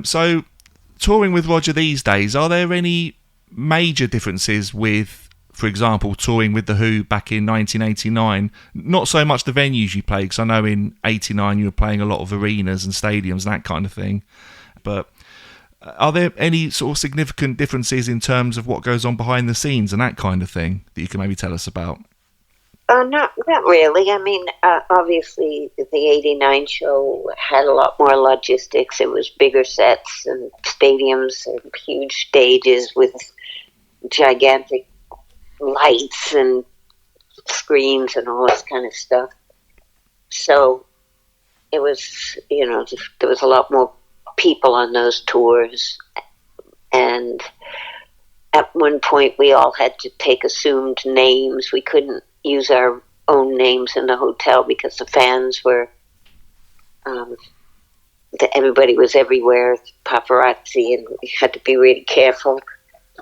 So, touring with Roger these days, are there any major differences with, for example, touring with The Who back in 1989? Not so much the venues you played, because I know in 89 you were playing a lot of arenas and stadiums and that kind of thing. But are there any sort of significant differences in terms of what goes on behind the scenes and that kind of thing that you can maybe tell us about? Not really. I mean, obviously the 89 show had a lot more logistics. It was bigger sets and stadiums and huge stages with gigantic lights and screens and all this kind of stuff. So it was, there was a lot more people on those tours. And at one point we all had to take assumed names. We couldn't use our own names in the hotel because the fans were, everybody was everywhere, paparazzi, and we had to be really careful,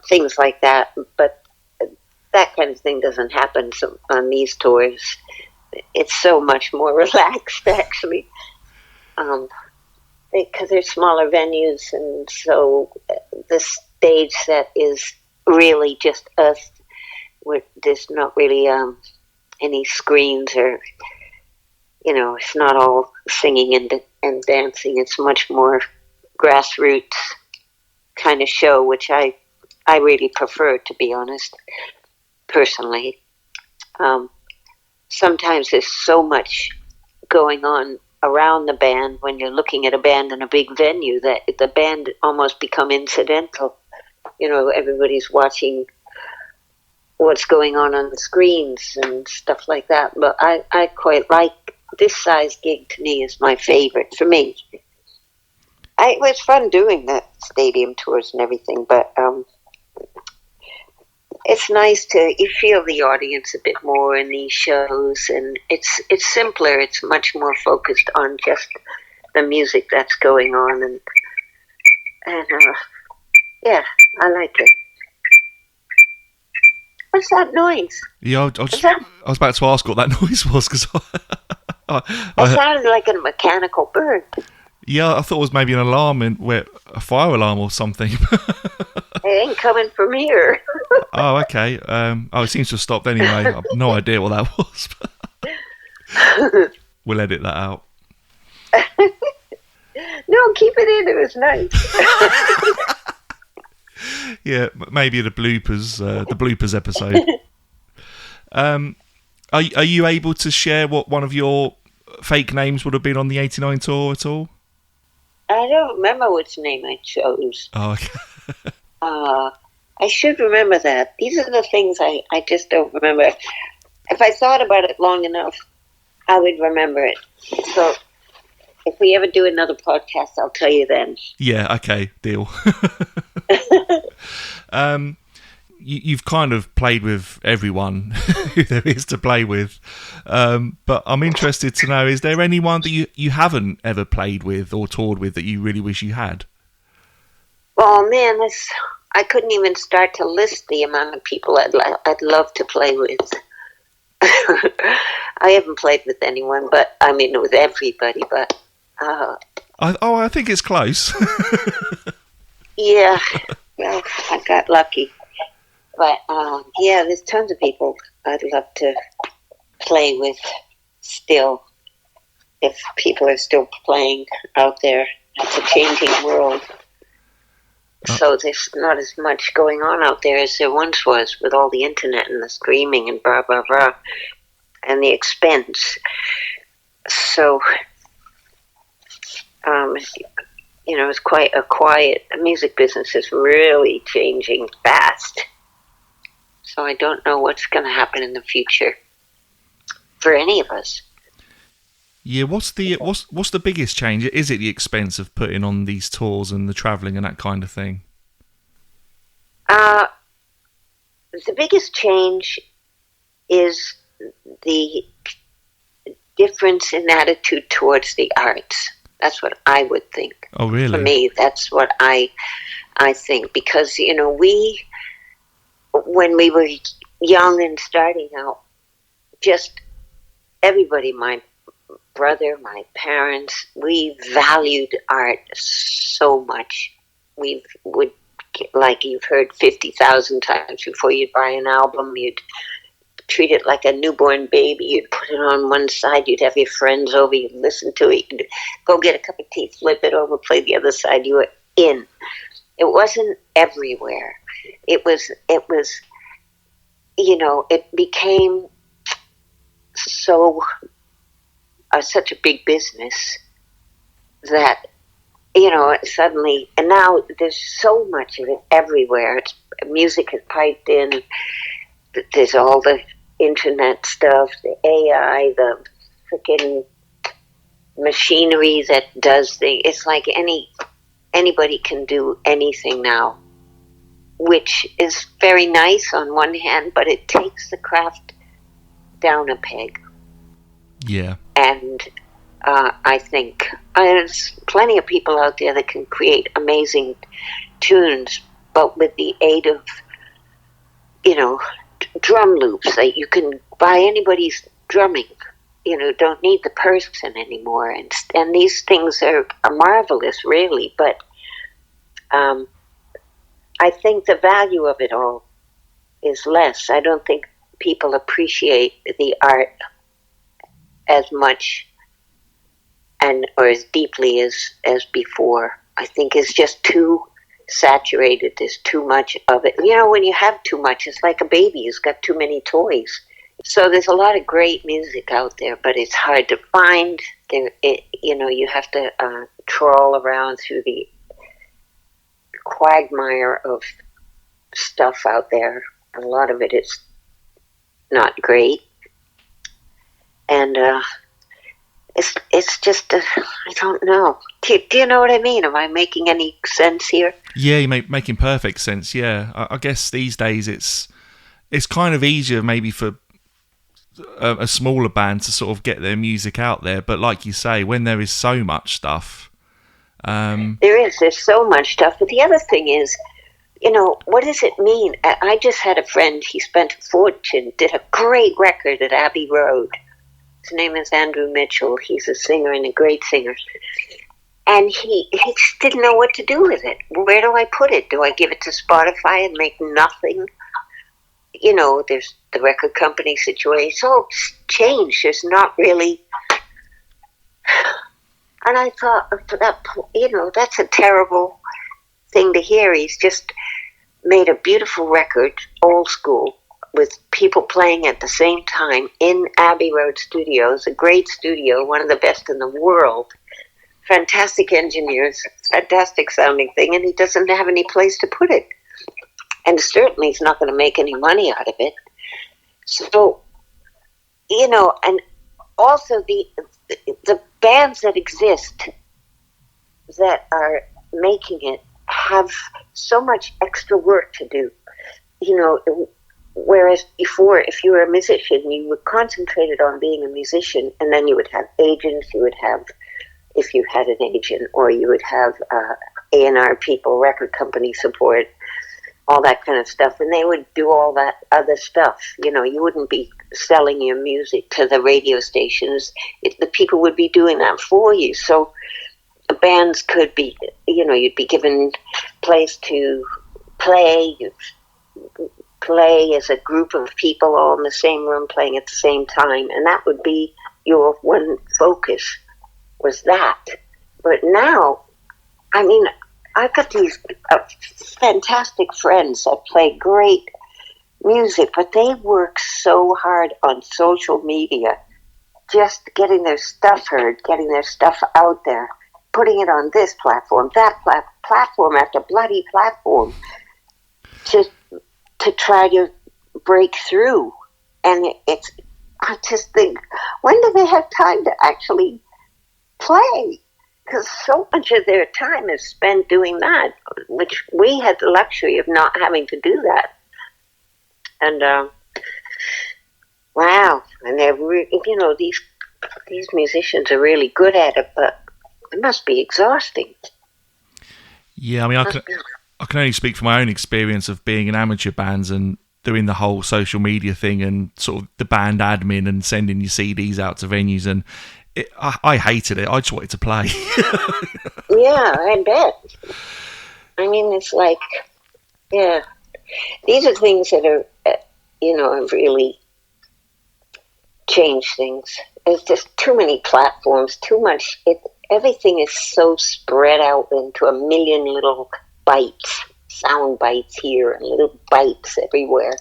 things like that. But that kind of thing doesn't happen on these tours. It's so much more relaxed, actually, because they're smaller venues, and so the stage set is really just us. There's not really any screens or, it's not all singing and dancing. It's much more grassroots kind of show, which I really prefer, to be honest, personally. Sometimes there's so much going on around the band when you're looking at a band in a big venue that the band almost become incidental. Everybody's watching what's going on the screens and stuff like that. But I quite like this size gig. To me, is my favorite for me. It was fun doing the stadium tours and everything, but it's nice you feel the audience a bit more in these shows, and it's simpler. It's much more focused on just the music that's going on, and yeah, I like it. What's that noise? Yeah, I was about to ask what that noise was, because it sounded like a mechanical bird. Yeah, I thought it was maybe an alarm, a fire alarm or something. It ain't coming from here. Oh, okay. It seems to have stopped anyway. I have no idea what that was. We'll edit that out. No, keep it in. It was nice. Yeah, maybe the bloopers episode. Are you able to share what one of your fake names would have been on the 89 tour at all? I don't remember which name I chose. Oh, okay. I should remember that. These are the things I just don't remember. If I thought about it long enough, I would remember it. So if we ever do another podcast, I'll tell you then. Yeah, okay, deal. You've kind of played with everyone who there is to play with, but I'm interested to know, is there anyone that you haven't ever played with or toured with that you really wish you had? Oh man, I couldn't even start to list the amount of people I'd love to play with. I haven't played with anyone, but I mean with everybody, but I think it's close. Yeah, well, I got lucky. But, yeah, there's tons of people I'd love to play with still, if people are still playing out there. It's a changing world. So there's not as much going on out there as there once was, with all the internet and the streaming and blah, blah, blah, and the expense. So, it's quite a quiet. The music business is really changing fast. So I don't know what's going to happen in the future for any of us. Yeah, what's the biggest change? Is it the expense of putting on these tours and the travelling and that kind of thing? The biggest change is the difference in attitude towards the arts. That's what I would think. Oh, really? For me, that's what I think. Because, when we were young and starting out, just everybody brother, my parents, we valued art so much. We would, like you've heard 50,000 times before you'd buy an album, you'd treat it like a newborn baby. You'd put it on one side, you'd have your friends over, you'd listen to it, you'd go get a cup of tea, flip it over, play the other side, you were in. It wasn't everywhere. It was, it became so, such a big business that, suddenly, and now there's so much of it everywhere. Music is piped in, there's all the internet stuff, the AI, the freaking machinery that does things. It's like anybody can do anything now, which is very nice on one hand, but it takes the craft down a peg. Yeah. And I think there's plenty of people out there that can create amazing tunes, but with the aid of, drum loops that you can buy anybody's drumming, don't need the person anymore. And these things are marvelous, really, but I think the value of it all is less. I don't think people appreciate the art as much or as deeply as before. I think it's just too saturated. There's too much of it. When you have too much, it's like a baby who's got too many toys. So there's a lot of great music out there, but it's hard to find. You have to trawl around through the quagmire of stuff out there. A lot of it is not great. And it's just, I don't know. Do you know what I mean? Am I making any sense here? Yeah, you're making perfect sense, yeah. I guess these days it's kind of easier maybe for a smaller band to sort of get their music out there, but like you say, when there is so much stuff... There's so much stuff, but the other thing is, what does it mean? I just had a friend, he spent a fortune, did a great record at Abbey Road. His name is Andrew Mitchell. He's a singer and a great singer. And he just didn't know what to do with it. Where do I put it? Do I give it to Spotify and make nothing? There's the record company situation. It's all changed. There's not really... And I thought, that's a terrible thing to hear. He's just made a beautiful record, old school, with people playing at the same time in Abbey Road Studios, a great studio, one of the best in the world. Fantastic engineers, fantastic sounding thing, and he doesn't have any place to put it. And certainly he's not going to make any money out of it. So, and also the bands that exist that are making it have so much extra work to do. Whereas before, if you were a musician, you were concentrated on being a musician, and then you would have agents, you would have, if you had an agent, or you would have A&R people, record company support, all that kind of stuff, and they would do all that other stuff. You wouldn't be selling your music to the radio stations. The people would be doing that for you. So the bands could be, you'd be given place to play as a group of people all in the same room playing at the same time, and that would be your one focus, was that. But now, I've got these fantastic friends that play great music, but they work so hard on social media, just getting their stuff heard, getting their stuff out there, putting it on this platform, that platform after bloody platform, to try to break through. And I just think, when do they have time to actually play? Because so much of their time is spent doing that, which we had the luxury of not having to do that. And wow, and they're these musicians are really good at it, but it must be exhausting. Yeah, I can only speak from my own experience of being in amateur bands and doing the whole social media thing and sort of the band admin and sending your CDs out to venues, and I hated it. I just wanted to play. Yeah, I bet. I mean, it's like, yeah, these are things that are, have really changed things. There's just too many platforms, too much. Everything is so spread out into a million little bites, sound bites here and little bites everywhere,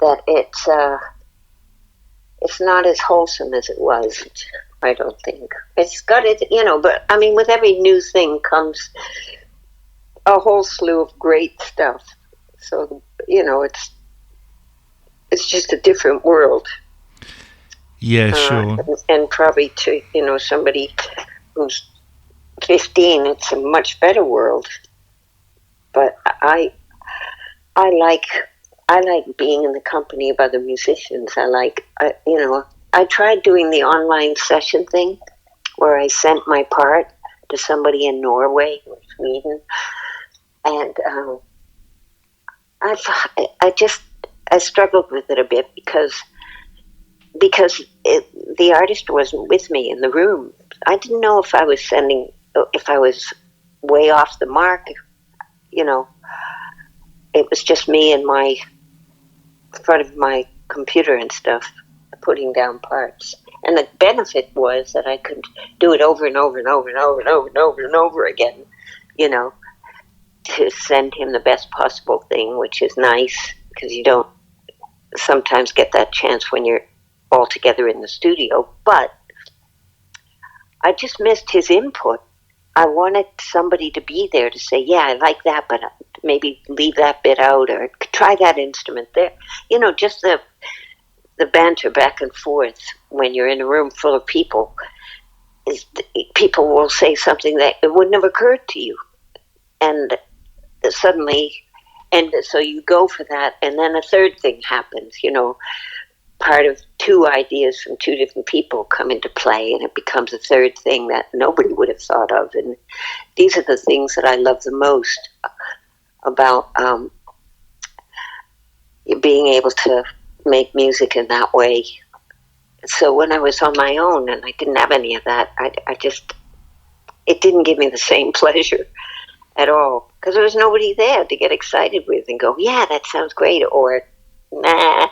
that it's not as wholesome as it was. I don't think it's got it, but I mean, with every new thing comes a whole slew of great stuff. So, it's just a different world. Yeah, sure. And probably to, somebody who's 15, it's a much better world. But I like being in the company of other musicians. I tried doing the online session thing where I sent my part to somebody in Norway or Sweden, and I struggled with it a bit because the artist wasn't with me in the room. I didn't know if I was way off the mark. It was just me and my front of my computer and stuff, putting down parts. And the benefit was that I could do it over and over and over and over and over and over and over again, to send him the best possible thing, which is nice because you don't sometimes get that chance when you're all together in the studio. But I just missed his input. I wanted somebody to be there to say, yeah, I like that, but maybe leave that bit out or try that instrument there. Just the banter back and forth when you're in a room full of people. People will say something that it wouldn't have occurred to you. And suddenly, and so you go for that, and then a third thing happens, part of two ideas from two different people come into play, and it becomes a third thing that nobody would have thought of. And these are the things that I love the most about being able to make music in that way. So when I was on my own and I didn't have any of that, it didn't give me the same pleasure at all, because there was nobody there to get excited with and go, yeah, that sounds great, or nah.